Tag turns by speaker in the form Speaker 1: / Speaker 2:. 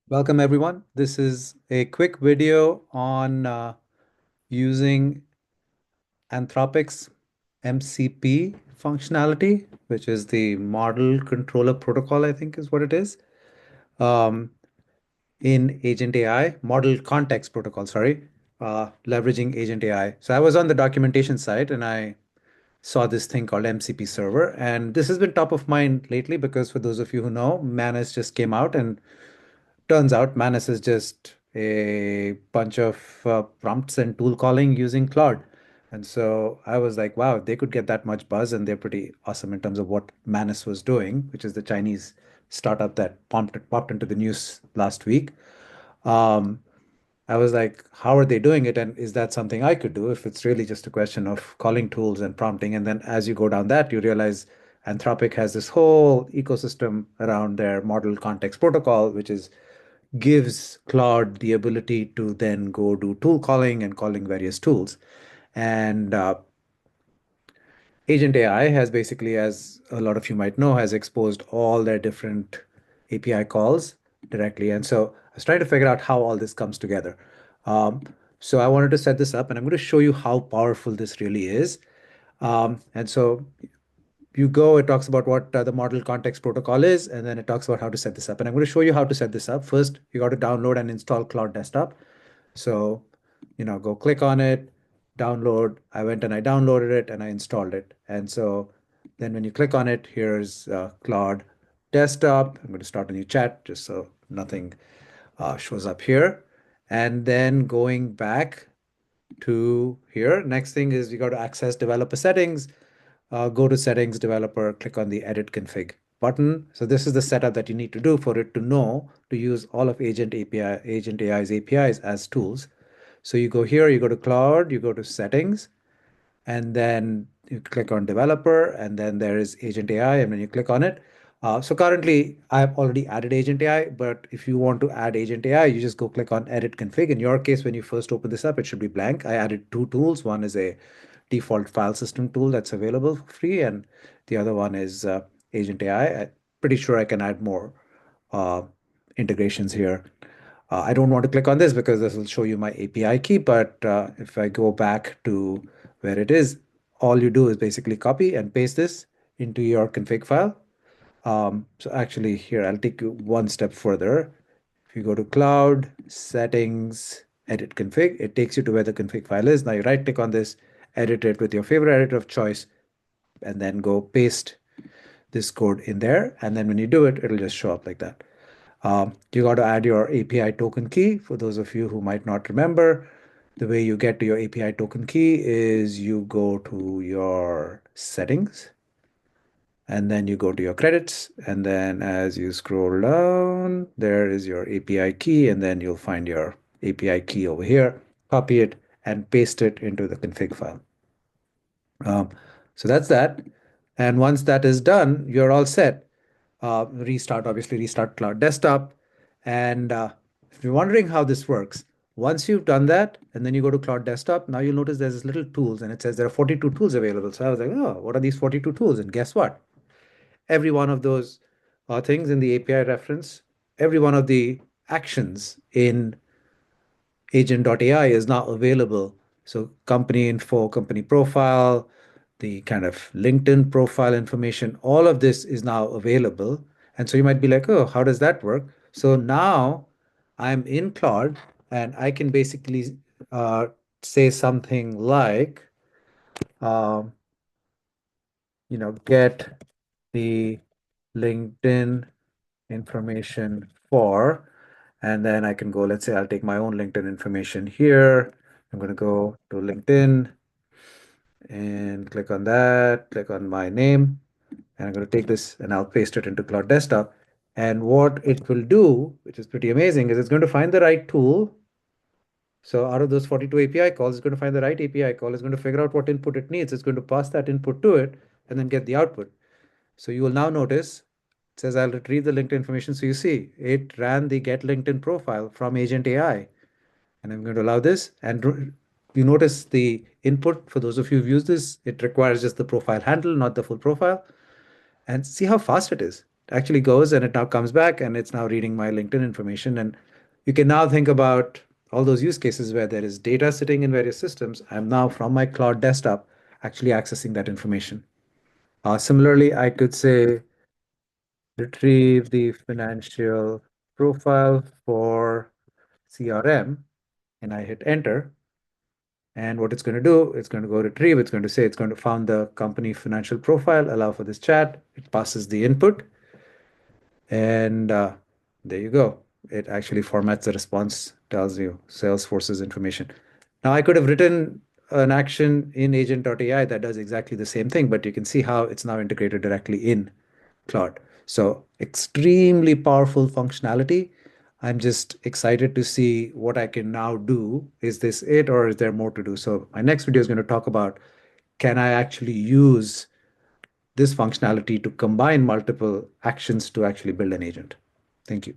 Speaker 1: Welcome, everyone. This is a quick video on using Anthropic's MCP functionality, which is the Model Controller Protocol, I think is what it is, um, in Agent AI, Model Context Protocol, sorry, leveraging Agent AI. So I was on the documentation site and I saw this thing called MCP server. And this has been top of mind lately because for those of you who know, Manus just came out and turns out Manus is just a bunch of prompts and tool calling using Claude. And so I was like, wow, they could get that much buzz and they're pretty awesome in terms of what Manus was doing, which is the Chinese startup that popped into the news last week. Um, I was like, how are they doing it? And is that something I could do if it's really just a question of calling tools and prompting? And then as you go down that, you realize Anthropic has this whole ecosystem around their model context protocol, which is gives Claude the ability to then go do tool calling and calling various tools. And Agent AI has basically, as a lot of you might know, has exposed all their different API calls directly. And so I was trying to figure out how all this comes together. Um, so I wanted to set this up and I'm going to show you how powerful this really is. And so you go, it talks about what the model context protocol is, and then it talks about how to set this up. And I'm going to show you how to set this up. First, you got to download and install Cloud Desktop. So, go click on it, download. I went and I downloaded it and I installed it. And so then when you click on it, here's Cloud Desktop. I'm going to start a new chat just so nothing shows up here. And then going back to here, next thing is you got to access developer settings. Go to settings, developer, click on the edit config button. So this is the setup that you need to do for it to know to use all of Agent AI's APIs as tools. So you go here, you go to cloud, you go to settings, and then you click on developer, and then there is Agent AI, and when you click on it, so currently I've already added Agent AI, but if you want to add Agent AI, you just go click on edit config. In your case, when you first open this up, it should be blank. I added two tools. One is a default file system tool that's available for free, and the other one is Agent AI. I'm pretty sure I can add more uh, integrations here. I don't want to click on this because this will show you my API key, but if I go back to where it is, all you do is basically copy and paste this into your config file. So actually here, I'll take you one step further. If you go to cloud, settings, edit config, it takes you to where the config file is. Now you right click on this, edit it with your favorite editor of choice, and then go paste this code in there. And then when you do it, it'll just show up like that. You got to add your API token key. For those of you who might not remember, the way you get to your API token key is you go to your settings and then you go to your credits. And then as you scroll down, there is your API key. And then you'll find your API key over here, copy it and paste it into the config file. Um, so that's that. And once that is done, you're all set. Obviously, restart Cloud Desktop. And if you're wondering how this works, once you've done that, and then you go to Cloud Desktop, now you'll notice there's this little tools, and it says there are 42 tools available. So I was like, oh, what are these 42 tools? And guess what? Every one of those things in the API reference, every one of the actions in Agent.ai is now available. So company info, company profile, the kind of LinkedIn profile information, all of this is now available. And so you might be like, oh, how does that work? So now I'm in Claude and I can basically say something like, um, get the LinkedIn information for, and then I can go, let's say I'll take my own LinkedIn information here. I'm going to go to LinkedIn and click on that, click on my name, and I'm going to take this and I'll paste it into Cloud Desktop. And what it will do, which is pretty amazing, is it's going to find the right tool. So out of those 42 API calls, it's going to find the right API call. It's going to figure out what input it needs. It's going to pass that input to it and then get the output. So you will now notice it says I'll retrieve the LinkedIn information. So you see it ran the get LinkedIn profile from Agent AI. And I'm going to allow this. And you notice the input, for those of you who've used this, it requires just the profile handle, not the full profile. And see how fast it is. actually goes and it now comes back and it's now reading my LinkedIn information. And you can now think about all those use cases where there is data sitting in various systems. I'm now from my cloud desktop actually accessing that information. Similarly, I could say retrieve the financial profile for CRM, and I hit enter. And what it's going to do, it's going to go retrieve, it's going to say it's going to found the company financial profile, allow for this chat. It passes the input, and there you go. It actually formats the response, tells you Salesforce's information. Now, I could have written an action in Agent.ai that does exactly the same thing, but you can see how it's now integrated directly in Claude. So extremely powerful functionality. I'm just excited to see what I can now do. Is this it, or is there more to do? So my next video is going to talk about, can I actually use this functionality to combine multiple actions to actually build an agent? Thank you.